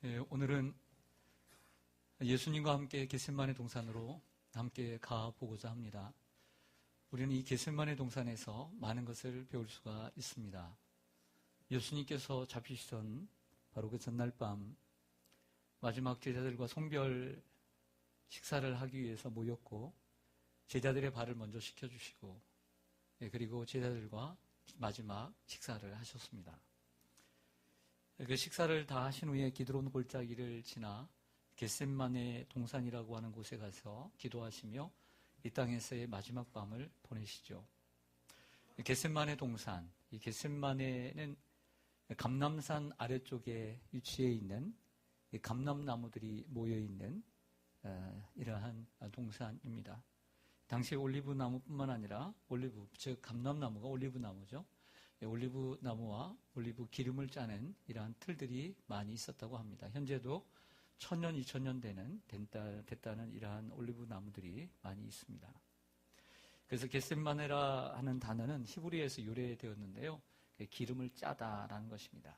오늘은 예수님과 함께 겟세마네 동산으로 함께 가보고자 합니다. 우리는 이 겟세마네 동산에서 많은 것을 배울 수가 있습니다. 예수님께서 잡히시던 바로 그 전날 밤 마지막 제자들과 송별 식사를 하기 위해서 모였고, 제자들의 발을 먼저 씻겨주시고, 그리고 제자들과 마지막 식사를 하셨습니다. 그 식사를 다 하신 후에 기드론 골짜기를 지나 겟세마네 동산이라고 하는 곳에 가서 기도하시며 이 땅에서의 마지막 밤을 보내시죠. 겟세마네 동산, 이 겟세마네는 감람산 아래쪽에 위치해 있는 감람나무들이 모여있는 이러한 동산입니다. 당시 올리브나무뿐만 아니라 즉 감람나무가 올리브나무죠. 올리브나무와 올리브 기름을 짜는 이러한 틀들이 많이 있었다고 합니다. 현재도 1000년, 2000년 됐다는 이러한 올리브나무들이 많이 있습니다. 그래서 겟세마네라 하는 단어는 히브리어에서 유래되었는데요. 기름을 짜다라는 것입니다.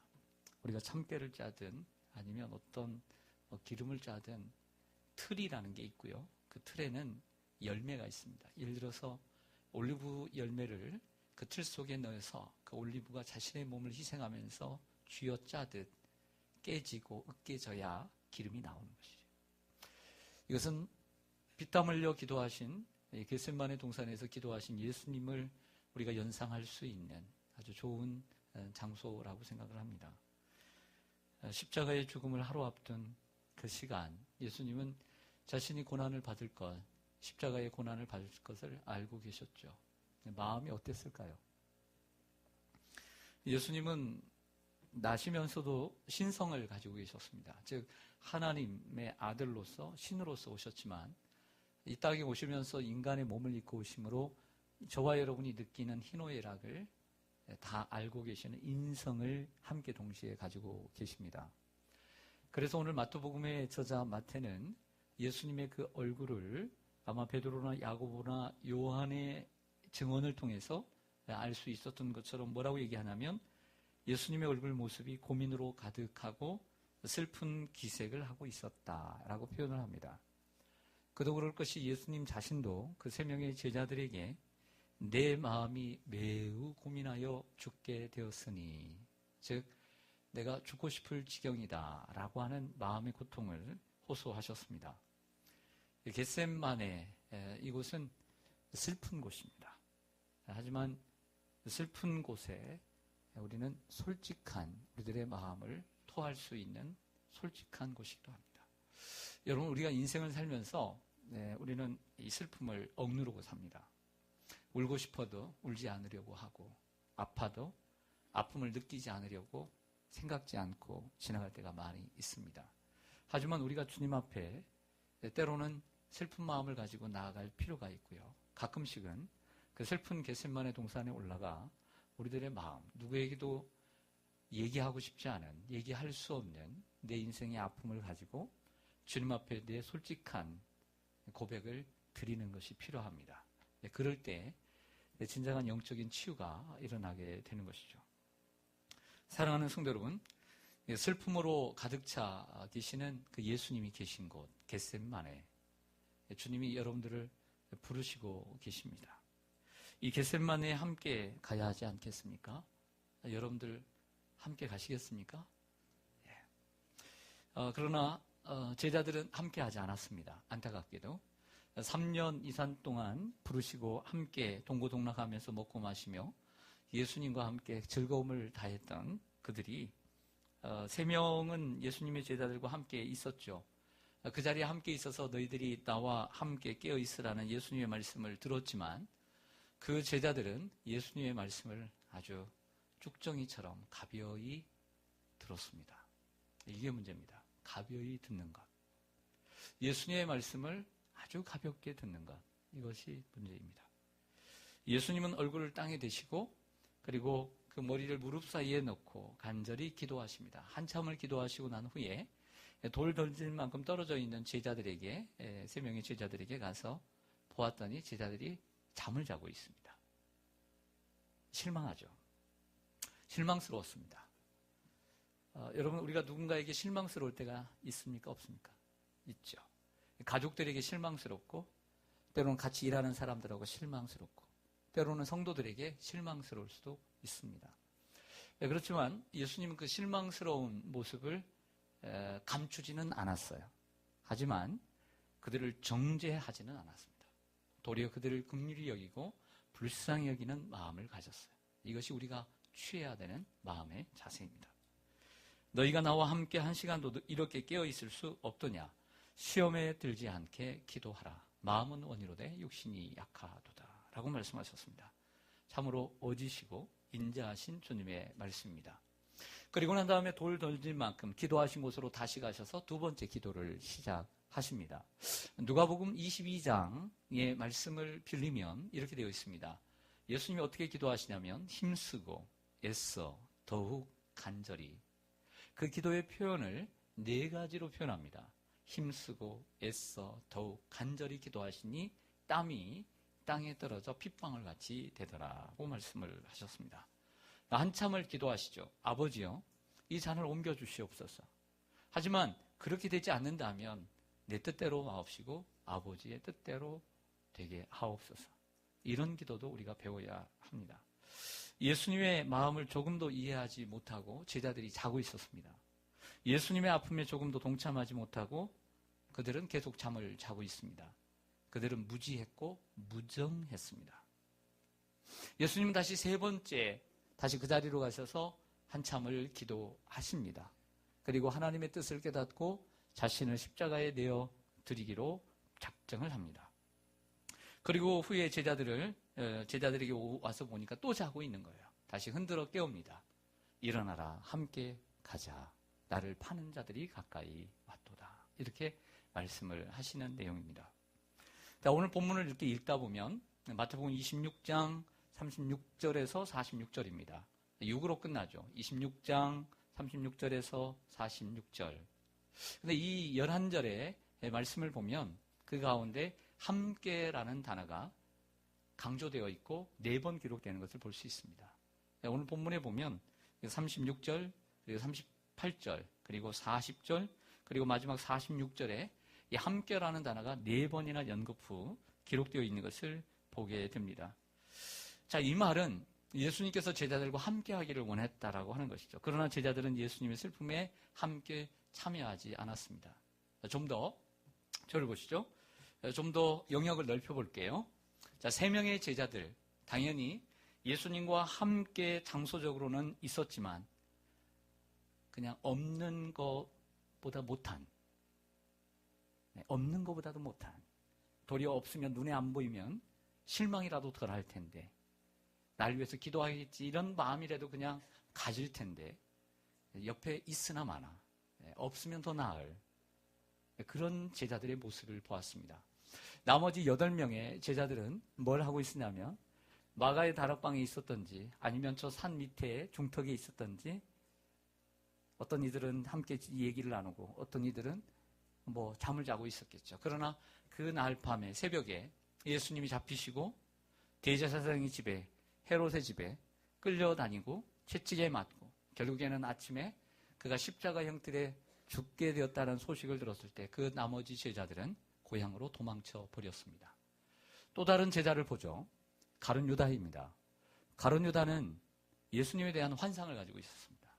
우리가 참깨를 짜든 아니면 어떤 기름을 짜든 틀이라는 게 있고요. 그 틀에는 열매가 있습니다. 예를 들어서 올리브 열매를 그 틀 속에 넣어서 그 올리브가 자신의 몸을 희생하면서 쥐어짜듯 깨지고 으깨져야 기름이 나오는 것이죠. 이것은 피땀 흘려 기도하신 겟세마네 동산에서 기도하신 예수님을 우리가 연상할 수 있는 아주 좋은 장소라고 생각을 합니다. 십자가의 죽음을 하루 앞둔 그 시간, 예수님은 자신이 고난을 받을 것, 십자가의 고난을 받을 것을 알고 계셨죠. 마음이 어땠을까요? 예수님은 나시면서도 신성을 가지고 계셨습니다. 즉 하나님의 아들로서 신으로서 오셨지만 이 땅에 오시면서 인간의 몸을 입고 오심으로 저와 여러분이 느끼는 희노애락을 다 알고 계시는 인성을 함께 동시에 가지고 계십니다. 그래서 오늘 마태복음의 저자 마태는 예수님의 그 얼굴을 아마 베드로나 야고보나 요한의 증언을 통해서 알 수 있었던 것처럼 뭐라고 얘기하냐면 예수님의 얼굴 모습이 고민으로 가득하고 슬픈 기색을 하고 있었다라고 표현을 합니다. 그도 그럴 것이 예수님 자신도 그 3명의 제자들에게 내 마음이 매우 고민하여 죽게 되었으니, 즉 내가 죽고 싶을 지경이다 라고 하는 마음의 고통을 호소하셨습니다. 겟세마네, 이곳은 슬픈 곳입니다. 하지만 슬픈 곳에 우리는 솔직한 우리들의 마음을 토할 수 있는 솔직한 곳이기도 합니다. 여러분, 우리가 인생을 살면서 우리는 이 슬픔을 억누르고 삽니다. 울고 싶어도 울지 않으려고 하고, 아파도 아픔을 느끼지 않으려고 생각지 않고 지나갈 때가 많이 있습니다. 하지만 우리가 주님 앞에 때로는 슬픈 마음을 가지고 나아갈 필요가 있고요. 가끔씩은 그 슬픈 겟세마네 동산에 올라가 우리들의 마음, 누구에게도 얘기하고 싶지 않은, 얘기할 수 없는 내 인생의 아픔을 가지고 주님 앞에 내 솔직한 고백을 드리는 것이 필요합니다. 그럴 때 진정한 영적인 치유가 일어나게 되는 것이죠. 사랑하는 성도 여러분, 슬픔으로 가득 차 계시는 그 예수님이 계신 곳 겟세마네, 주님이 여러분들을 부르시고 계십니다. 이 겟세마네에 함께 가야 하지 않겠습니까? 여러분들 함께 가시겠습니까? 예. 그러나 제자들은 함께 하지 않았습니다. 안타깝게도 3년 이상 동안 부르시고 함께 동고동락하면서 먹고 마시며 예수님과 함께 즐거움을 다했던 그들이 3명은 예수님의 제자들과 함께 있었죠. 그 자리에 함께 있어서 너희들이 나와 함께 깨어 있으라는 예수님의 말씀을 들었지만 그 제자들은 예수님의 말씀을 아주 쭉정이처럼 가벼이 들었습니다. 이게 문제입니다. 가벼이 듣는 것. 예수님의 말씀을 아주 가볍게 듣는 것. 이것이 문제입니다. 예수님은 얼굴을 땅에 대시고 그리고 그 머리를 무릎 사이에 넣고 간절히 기도하십니다. 한참을 기도하시고 난 후에 돌 던질 만큼 떨어져 있는 제자들에게, 3명의 제자들에게 가서 보았더니 제자들이 잠을 자고 있습니다. 실망하죠. 실망스러웠습니다. 여러분, 우리가 누군가에게 실망스러울 때가 있습니까? 없습니까? 있죠. 가족들에게 실망스럽고, 때로는 같이 일하는 사람들하고 실망스럽고, 때로는 성도들에게 실망스러울 수도 있습니다. 그렇지만 예수님은 그 실망스러운 모습을 감추지는 않았어요. 하지만 그들을 정죄하지는 않았습니다. 도리어 그들을 긍휼히 여기고 불쌍히 여기는 마음을 가졌어요. 이것이 우리가 취해야 되는 마음의 자세입니다. 너희가 나와 함께 한 시간도 이렇게 깨어있을 수 없더냐. 시험에 들지 않게 기도하라. 마음은 원이로되 육신이 약하도다. 라고 말씀하셨습니다. 참으로 어지시고 인자하신 주님의 말씀입니다. 그리고 난 다음에 돌 던진 만큼 기도하신 곳으로 다시 가셔서 두 번째 기도를 시작하십니다. 누가복음 22장의 말씀을 빌리면 이렇게 되어 있습니다. 예수님이 어떻게 기도하시냐면 힘쓰고 애써 더욱 간절히. 그 기도의 표현을 네 가지로 표현합니다. 힘쓰고 애써 더욱 간절히 기도하시니 땀이 땅에 떨어져 핏방울 같이 되더라고 말씀을 하셨습니다. 한참을 기도하시죠. 아버지요, 이 잔을 옮겨주시옵소서. 하지만 그렇게 되지 않는다면 내 뜻대로 마옵시고 아버지의 뜻대로 되게 하옵소서. 이런 기도도 우리가 배워야 합니다. 예수님의 마음을 조금도 이해하지 못하고 제자들이 자고 있었습니다. 예수님의 아픔에 조금도 동참하지 못하고 그들은 계속 잠을 자고 있습니다. 그들은 무지했고 무정했습니다. 예수님은 다시 세 번째 다시 그 자리로 가셔서 한참을 기도하십니다. 그리고 하나님의 뜻을 깨닫고 자신을 십자가에 내어 드리기로 작정을 합니다. 그리고 후에 제자들에게 와서 보니까 또 자고 있는 거예요. 다시 흔들어 깨웁니다. 일어나라, 함께 가자. 나를 파는 자들이 가까이 왔도다. 이렇게 말씀을 하시는 내용입니다. 자, 오늘 본문을 이렇게 읽다 보면 마태복음 26장 36절에서 46절입니다. 6으로 끝나죠. 26장 36절에서 46절. 근데 이 11절의 말씀을 보면 그 가운데 함께라는 단어가 강조되어 있고 4번 기록되는 것을 볼 수 있습니다. 오늘 본문에 보면 36절, 그리고 38절, 그리고 40절, 그리고 마지막 46절에 이 함께라는 단어가 4번이나 연급 후 기록되어 있는 것을 보게 됩니다. 자, 이 말은 예수님께서 제자들과 함께 하기를 원했다라고 하는 것이죠. 그러나 제자들은 예수님의 슬픔에 함께 참여하지 않았습니다. 좀 더 저를 보시죠. 좀 더 영역을 넓혀볼게요. 자, 3명의 제자들, 당연히 예수님과 함께 장소적으로는 있었지만 그냥 없는 것보다 못한, 없는 것보다도 못한, 도리어 없으면 눈에 안 보이면 실망이라도 덜 할 텐데, 날 위해서 기도하겠지 이런 마음이라도 그냥 가질 텐데 옆에 있으나 마나, 없으면 더 나을 그런 제자들의 모습을 보았습니다. 나머지 8명의 제자들은 뭘 하고 있으냐면 마가의 다락방에 있었던지 아니면 저 산 밑에 중턱에 있었던지, 어떤 이들은 함께 얘기를 나누고 어떤 이들은 뭐 잠을 자고 있었겠죠. 그러나 그날 밤에 새벽에 예수님이 잡히시고 대제사장의 집에, 헤롯의 집에 끌려다니고 채찍에 맞고 결국에는 아침에 그가 십자가 형틀에 죽게 되었다는 소식을 들었을 때 그 나머지 제자들은 고향으로 도망쳐 버렸습니다. 또 다른 제자를 보죠. 가룟 유다입니다. 가룟 유다는 예수님에 대한 환상을 가지고 있었습니다.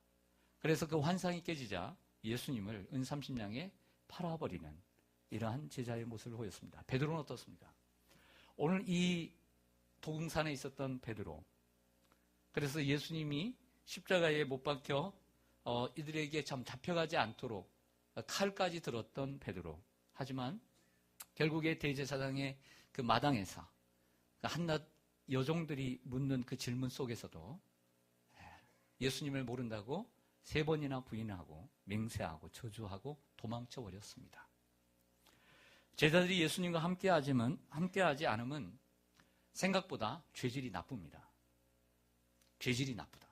그래서 그 환상이 깨지자 예수님을 은30냥에 팔아버리는 이러한 제자의 모습을 보였습니다. 베드로는 어떻습니까? 오늘 이 도금산에 있었던 베드로. 그래서 예수님이 십자가에 못 박혀 이들에게 참 잡혀가지 않도록 칼까지 들었던 베드로. 하지만 결국에 대제사장의 그 마당에서 한낱 여종들이 묻는 그 질문 속에서도 예수님을 모른다고 3번이나 부인하고 맹세하고 저주하고 도망쳐 버렸습니다. 제자들이 예수님과 함께하지 않으면 생각보다 죄질이 나쁩니다. 죄질이 나쁘다.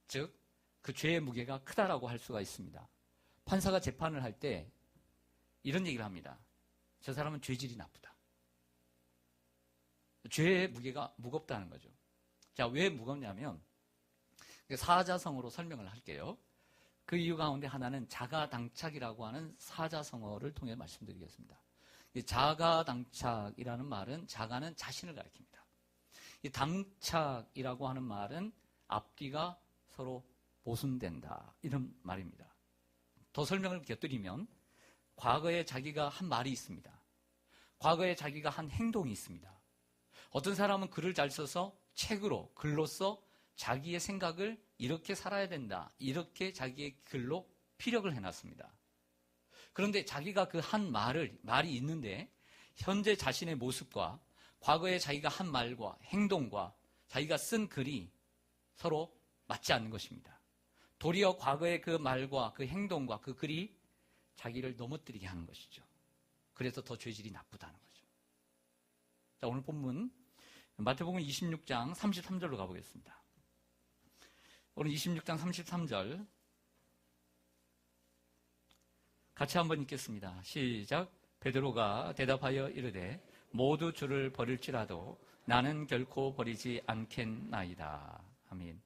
즉, 그 죄의 무게가 크다라고 할 수가 있습니다. 판사가 재판을 할 때 이런 얘기를 합니다. 저 사람은 죄질이 나쁘다. 죄의 무게가 무겁다는 거죠. 자, 왜 무겁냐면 사자성어로 설명을 할게요. 그 이유 가운데 하나는 자가당착이라고 하는 사자성어를 통해 말씀드리겠습니다. 이 자가당착이라는 말은 자가는 자신을 가리킵니다. 이 당착이라고 하는 말은 앞뒤가 서로 보순된다 이런 말입니다. 더 설명을 곁들이면 과거에 자기가 한 말이 있습니다. 과거에 자기가 한 행동이 있습니다. 어떤 사람은 글을 잘 써서 책으로 글로써 자기의 생각을 이렇게 살아야 된다. 이렇게 자기의 글로 피력을 해놨습니다. 그런데 자기가 그 한 말이 있는데 현재 자신의 모습과 과거에 자기가 한 말과 행동과 자기가 쓴 글이 서로 맞지 않는 것입니다. 도리어 과거의 그 말과 그 행동과 그 글이 자기를 넘어뜨리게 하는 것이죠. 그래서 더 죄질이 나쁘다는 거죠. 자, 오늘 본문 마태복음 26장 33절로 가보겠습니다. 오늘 26장 33절 같이 한번 읽겠습니다. 시작. 베드로가 대답하여 이르되 모두 주를 버릴지라도 나는 결코 버리지 않겠나이다. 아멘.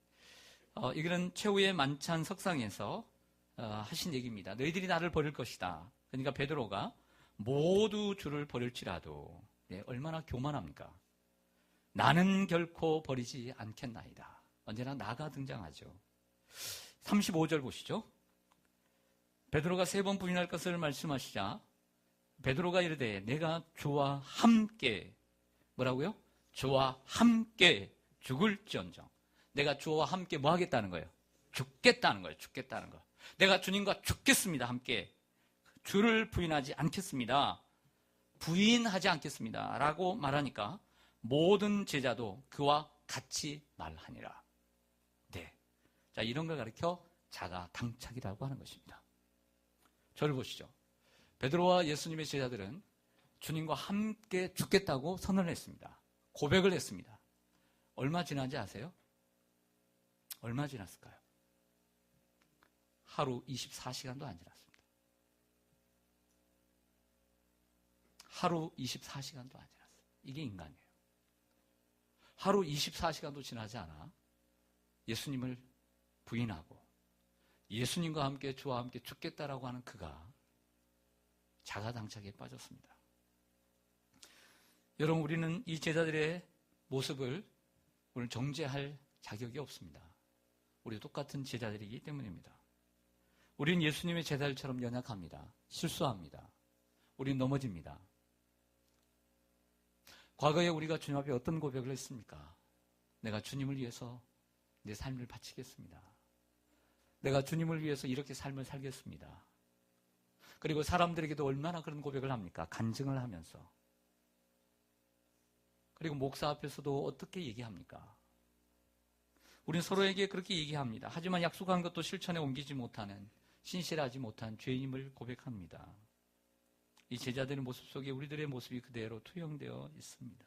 이거는 최후의 만찬 석상에서 하신 얘기입니다. 너희들이 나를 버릴 것이다. 그러니까 베드로가 모두 주를 버릴지라도 얼마나 교만합니까? 나는 결코 버리지 않겠나이다. 언제나 나가 등장하죠. 35절 보시죠. 베드로가 3번 부인할 것을 말씀하시자 베드로가 이르되 내가 주와 함께 뭐라고요? 주와 함께 죽을지언정. 내가 주와 함께 뭐 하겠다는 거예요? 죽겠다는 거예요. 죽겠다는 거. 내가 주님과 죽겠습니다. 함께. 주를 부인하지 않겠습니다. 부인하지 않겠습니다. 라고 말하니까 모든 제자도 그와 같이 말하니라. 네. 자, 이런 걸 가리켜 자가당착이라고 하는 것입니다. 저를 보시죠. 베드로와 예수님의 제자들은 주님과 함께 죽겠다고 선언을 했습니다. 고백을 했습니다. 얼마 지난지 아세요? 얼마 지났을까요? 하루 24시간도 안 지났습니다. 하루 24시간도 안 지났어요. 이게 인간이에요. 하루 24시간도 지나지 않아 예수님을 부인하고 예수님과 함께 주와 함께 죽겠다라고 하는 그가 자가당착에 빠졌습니다. 여러분, 우리는 이 제자들의 모습을 오늘 정죄할 자격이 없습니다. 우리 똑같은 제자들이기 때문입니다. 우리는 예수님의 제자들처럼 연약합니다. 실수합니다. 우리는 넘어집니다. 과거에 우리가 주님 앞에 어떤 고백을 했습니까? 내가 주님을 위해서 내 삶을 바치겠습니다. 내가 주님을 위해서 이렇게 삶을 살겠습니다. 그리고 사람들에게도 얼마나 그런 고백을 합니까? 간증을 하면서. 그리고 목사 앞에서도 어떻게 얘기합니까? 우리는 서로에게 그렇게 얘기합니다. 하지만 약속한 것도 실천에 옮기지 못하는, 신실하지 못한 죄인임을 고백합니다. 이 제자들의 모습 속에 우리들의 모습이 그대로 투영되어 있습니다.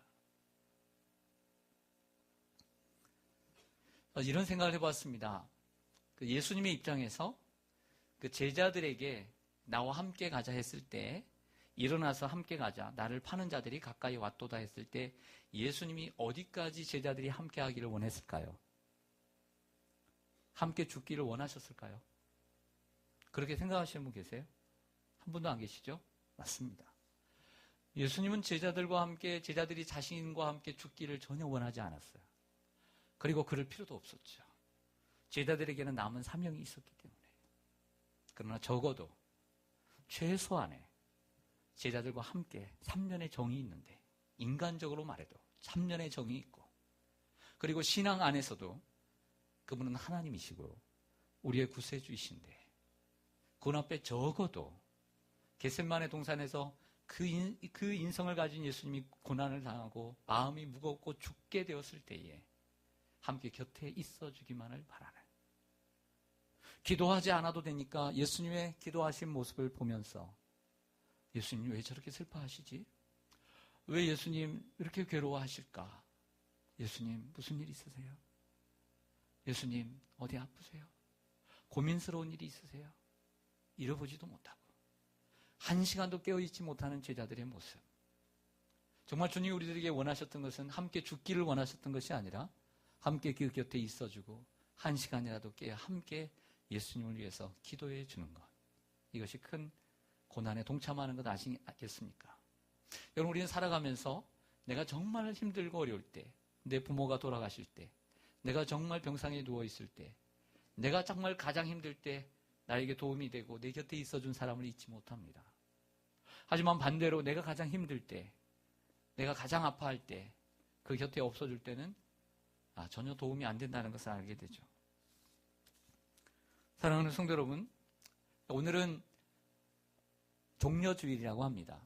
이런 생각을 해봤습니다. 예수님의 입장에서 그 제자들에게 나와 함께 가자 했을 때, 일어나서 함께 가자, 나를 파는 자들이 가까이 왔도다 했을 때 예수님이 어디까지 제자들이 함께 하기를 원했을까요? 함께 죽기를 원하셨을까요? 그렇게 생각하시는 분 계세요? 한 분도 안 계시죠? 맞습니다. 예수님은 제자들과 함께, 제자들이 자신과 함께 죽기를 전혀 원하지 않았어요. 그리고 그럴 필요도 없었죠. 제자들에게는 남은 사명이 있었기 때문에. 그러나 적어도 최소한의 제자들과 함께 3년의 정이 있는데, 인간적으로 말해도 3년의 정이 있고, 그리고 신앙 안에서도 그분은 하나님이시고 우리의 구세주이신데, 그 앞에 적어도 겟세마네 동산에서 그 인성을 가진 예수님이 고난을 당하고 마음이 무겁고 죽게 되었을 때에 함께 곁에 있어주기만을 바라는, 기도하지 않아도 되니까 예수님의 기도하신 모습을 보면서 예수님 왜 저렇게 슬퍼하시지? 왜 예수님 이렇게 괴로워하실까? 예수님 무슨 일 있으세요? 예수님 어디 아프세요? 고민스러운 일이 있으세요? 잃어보지도 못하고 한 시간도 깨어있지 못하는 제자들의 모습. 정말 주님이 우리들에게 원하셨던 것은 함께 죽기를 원하셨던 것이 아니라 함께 그 곁에 있어주고 한 시간이라도 깨어 함께 예수님을 위해서 기도해 주는 것. 이것이 큰 고난에 동참하는 것 아시겠습니까? 여러분, 우리는 살아가면서 내가 정말 힘들고 어려울 때, 내 부모가 돌아가실 때, 내가 정말 병상에 누워있을 때, 내가 정말 가장 힘들 때 나에게 도움이 되고 내 곁에 있어준 사람을 잊지 못합니다. 하지만 반대로 내가 가장 힘들 때, 내가 가장 아파할 때, 그 곁에 없어줄 때는 전혀 도움이 안 된다는 것을 알게 되죠. 사랑하는 성도 여러분, 오늘은 종려주일이라고 합니다.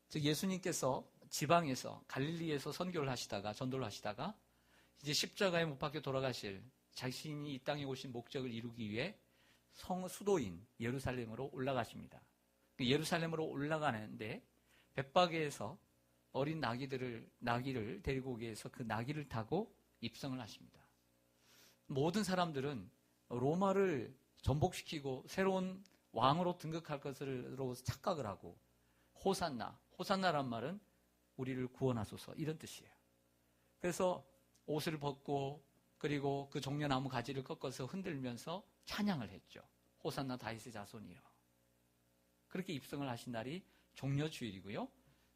즉 예수님께서 지방에서 갈릴리에서 선교를 하시다가 전도를 하시다가 이제 십자가에 못 박혀 돌아가실 자신이 이 땅에 오신 목적을 이루기 위해 수도인 예루살렘으로 올라가십니다. 예루살렘으로 올라가는데 벳바게에서 어린 나귀를 데리고 오기 위해서 그 나귀를 타고 입성을 하십니다. 모든 사람들은 로마를 전복시키고 새로운 왕으로 등극할 것으로 착각을 하고 호산나란 말은 우리를 구원하소서 이런 뜻이에요. 그래서 옷을 벗고 그리고 그 종려나무 가지를 꺾어서 흔들면서 찬양을 했죠. 호산나 다윗의 자손이여. 그렇게 입성을 하신 날이 종려주일이고요.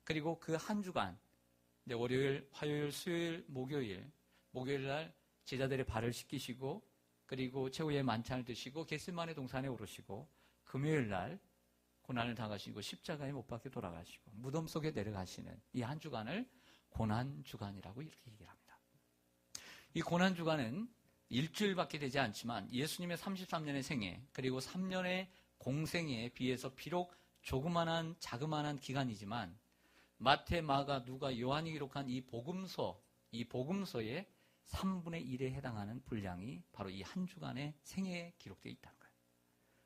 그리고 그 한 주간 월요일, 화요일, 수요일, 목요일 날 제자들의 발을 씻기시고 그리고 최후의 만찬을 드시고 겟세마네 동산에 오르시고 금요일 날 고난을 당하시고 십자가에 못 박혀 돌아가시고 무덤 속에 내려가시는 이 한 주간을 고난주간이라고 이렇게 얘기를 합니다. 이 고난주간은 일주일밖에 되지 않지만 예수님의 33년의 생애 그리고 3년의 공생애에 비해서 비록 자그마한 기간이지만 마태, 마가, 누가, 요한이 기록한 이 복음서의 3분의 1에 해당하는 분량이 바로 이 한 주간의 생애에 기록되어 있다는 거예요.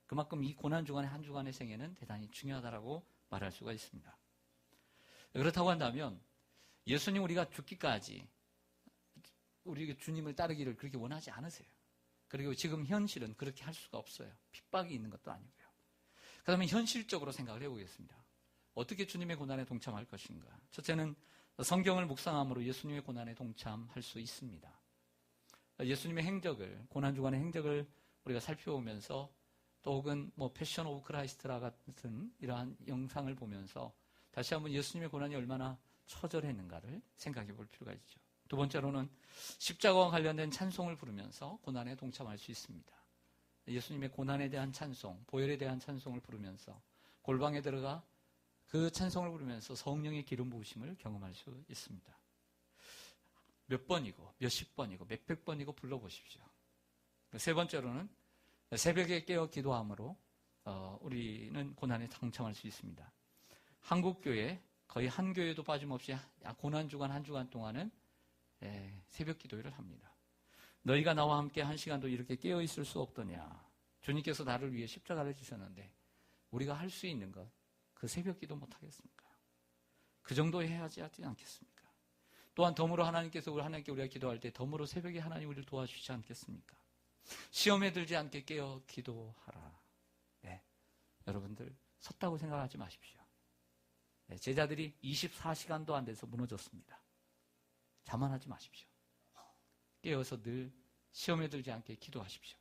그만큼 이 고난주간의 한 주간의 생애는 대단히 중요하다고 말할 수가 있습니다. 그렇다고 한다면 예수님 우리가 죽기까지 우리 주님을 따르기를 그렇게 원하지 않으세요. 그리고 지금 현실은 그렇게 할 수가 없어요. 핍박이 있는 것도 아니고요. 그다음에 현실적으로 생각을 해보겠습니다. 어떻게 주님의 고난에 동참할 것인가? 첫째는 성경을 묵상함으로 예수님의 고난에 동참할 수 있습니다. 예수님의 행적을, 고난주간의 행적을 우리가 살펴보면서 또 혹은 패션 오브 크라이스트라 같은 이러한 영상을 보면서 다시 한번 예수님의 고난이 얼마나 처절했는가를 생각해 볼 필요가 있죠. 두 번째로는 십자가와 관련된 찬송을 부르면서 고난에 동참할 수 있습니다. 예수님의 고난에 대한 찬송, 보혈에 대한 찬송을 부르면서 골방에 들어가 그 찬송을 부르면서 성령의 기름 부으심을 경험할 수 있습니다. 몇 번이고 몇십 번이고 몇백 번이고 불러보십시오. 세 번째로는 새벽에 깨어 기도함으로 우리는 고난에 동참할 수 있습니다. 한국교회 거의 한 교회도 빠짐없이 고난주간 한 주간 동안은 새벽 기도회를 합니다. 너희가 나와 함께 한 시간도 이렇게 깨어 있을 수 없더냐. 주님께서 나를 위해 십자가를 지셨는데 우리가 할 수 있는 것 그 새벽 기도 못하겠습니까? 그 정도 해야 하지 않겠습니까? 또한 덤으로 하나님께서 하나님께 우리가 기도할 때 덤으로 새벽에 하나님 우리를 도와주시지 않겠습니까? 시험에 들지 않게 깨어 기도하라. 네, 여러분들 섰다고 생각하지 마십시오. 네, 제자들이 24시간도 안 돼서 무너졌습니다. 자만하지 마십시오. 깨어서 늘 시험에 들지 않게 기도하십시오.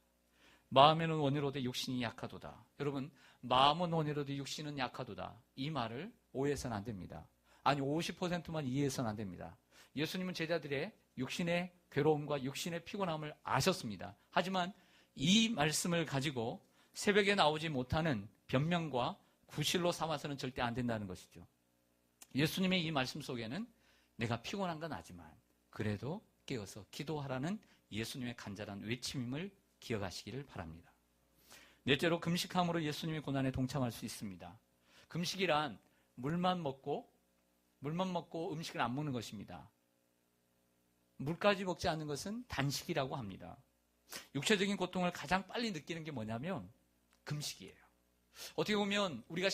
마음에는 원이로되 육신이 약하도다. 여러분, 마음은 원이로되 육신은 약하도다. 이 말을 오해해서는 안 됩니다. 아니 50%만 이해해서는 안 됩니다. 예수님은 제자들의 육신의 괴로움과 육신의 피곤함을 아셨습니다. 하지만 이 말씀을 가지고 새벽에 나오지 못하는 변명과 구실로 삼아서는 절대 안 된다는 것이죠. 예수님의 이 말씀 속에는 내가 피곤한 건 아지만 그래도 깨어서 기도하라는 예수님의 간절한 외침임을 기억하시기를 바랍니다. 넷째로 금식함으로 예수님의 고난에 동참할 수 있습니다. 금식이란 물만 먹고 음식을 안 먹는 것입니다. 물까지 먹지 않는 것은 단식이라고 합니다. 육체적인 고통을 가장 빨리 느끼는 게 뭐냐면 금식이에요. 어떻게 보면 우리가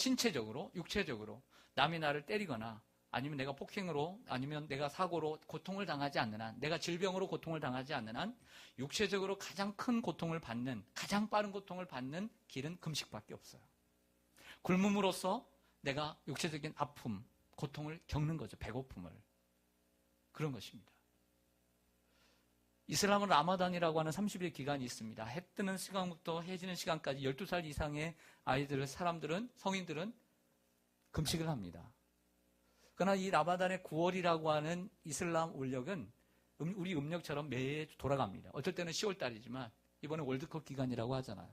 육체적으로 남이 나를 때리거나 아니면 내가 폭행으로 아니면 내가 사고로 고통을 당하지 않는 한, 내가 질병으로 고통을 당하지 않는 한 육체적으로 가장 큰 고통을 받는, 가장 빠른 고통을 받는 길은 금식밖에 없어요. 굶음으로써 내가 육체적인 아픔, 고통을 겪는 거죠. 배고픔을. 그런 것입니다. 이슬람은 라마단이라고 하는 30일 기간이 있습니다. 해 뜨는 시간부터 해 지는 시간까지 12살 이상의 사람들은, 성인들은 금식을 합니다. 그러나 이 라마단의 9월이라고 하는 이슬람 원력은 우리 음력처럼 매해 돌아갑니다. 어쩔 때는 10월 달이지만 이번에 월드컵 기간이라고 하잖아요.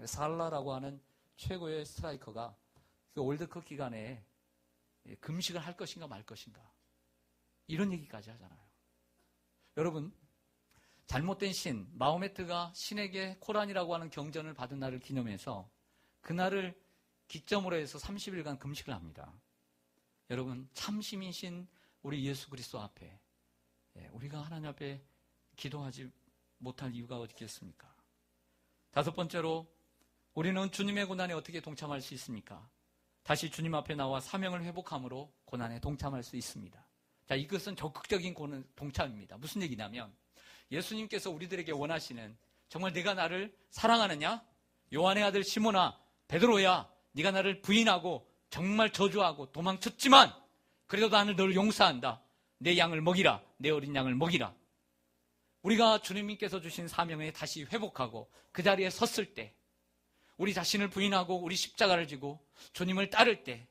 살라라고 하는 최고의 스트라이커가 그 월드컵 기간에 금식을 할 것인가 말 것인가 이런 얘기까지 하잖아요. 여러분, 잘못된 신, 마호메트가 신에게 코란이라고 하는 경전을 받은 날을 기념해서 그날을 기점으로 해서 30일간 금식을 합니다. 여러분, 참심이신 우리 예수 그리스도 앞에 우리가 하나님 앞에 기도하지 못할 이유가 어디 있겠습니까? 다섯 번째로, 우리는 주님의 고난에 어떻게 동참할 수 있습니까? 다시 주님 앞에 나와 사명을 회복함으로 고난에 동참할 수 있습니다. 자, 이것은 적극적인 동참입니다. 무슨 얘기냐면, 예수님께서 우리들에게 원하시는, 정말 내가 나를 사랑하느냐? 요한의 아들 시몬아, 베드로야, 네가 나를 부인하고 정말 저주하고 도망쳤지만 그래도 나는 너를 용서한다. 내 양을 먹이라. 내 어린 양을 먹이라. 우리가 주님께서 주신 사명에 다시 회복하고 그 자리에 섰을 때, 우리 자신을 부인하고 우리 십자가를 지고 주님을 따를 때,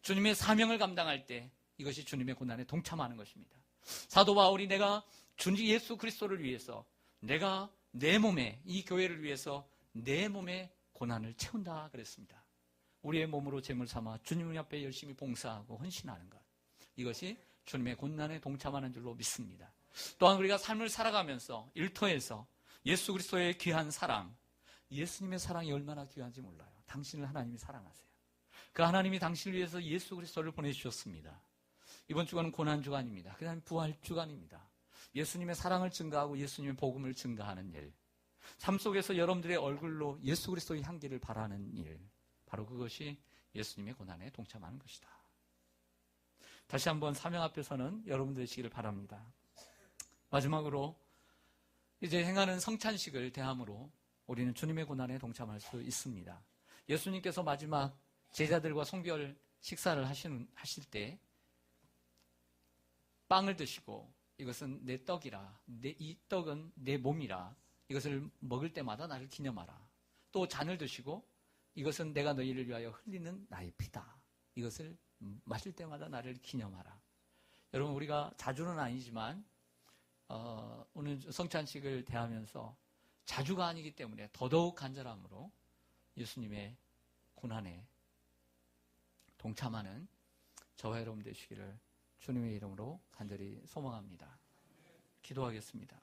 주님의 사명을 감당할 때, 이것이 주님의 고난에 동참하는 것입니다. 사도 바울이 내가 주님 예수 그리스도를 위해서, 내가 내 몸에, 이 교회를 위해서 내 몸에 고난을 채운다 그랬습니다. 우리의 몸으로 제물 삼아 주님 앞에 열심히 봉사하고 헌신하는 것, 이것이 주님의 고난에 동참하는 줄로 믿습니다. 또한 우리가 삶을 살아가면서 일터에서 예수 그리스도의 귀한 사랑, 예수님의 사랑이 얼마나 귀한지 몰라요. 당신을 하나님이 사랑하세요. 그 하나님이 당신을 위해서 예수 그리스도를 보내주셨습니다. 이번 주간은 고난주간입니다. 그 다음에 부활주간입니다. 예수님의 사랑을 증가하고 예수님의 복음을 증가하는 일, 삶 속에서 여러분들의 얼굴로 예수 그리스도의 향기를 바라는 일, 바로 그것이 예수님의 고난에 동참하는 것이다. 다시 한번 사명 앞에서는 여러분들 되시기를 바랍니다. 마지막으로 이제 행하는 성찬식을 대함으로 우리는 주님의 고난에 동참할 수 있습니다. 예수님께서 마지막 제자들과 성별 식사를 하실 때 빵을 드시고, 이것은 내 떡이라, 이 떡은 내 몸이라, 이것을 먹을 때마다 나를 기념하라. 또 잔을 드시고, 이것은 내가 너희를 위하여 흘리는 나의 피다. 이것을 마실 때마다 나를 기념하라. 여러분, 우리가 자주는 아니지만 오늘 성찬식을 대하면서 자주가 아니기 때문에 더더욱 간절함으로 예수님의 고난에 동참하는 저와 여러분 되시기를 주님의 이름으로 간절히 소망합니다. 기도하겠습니다.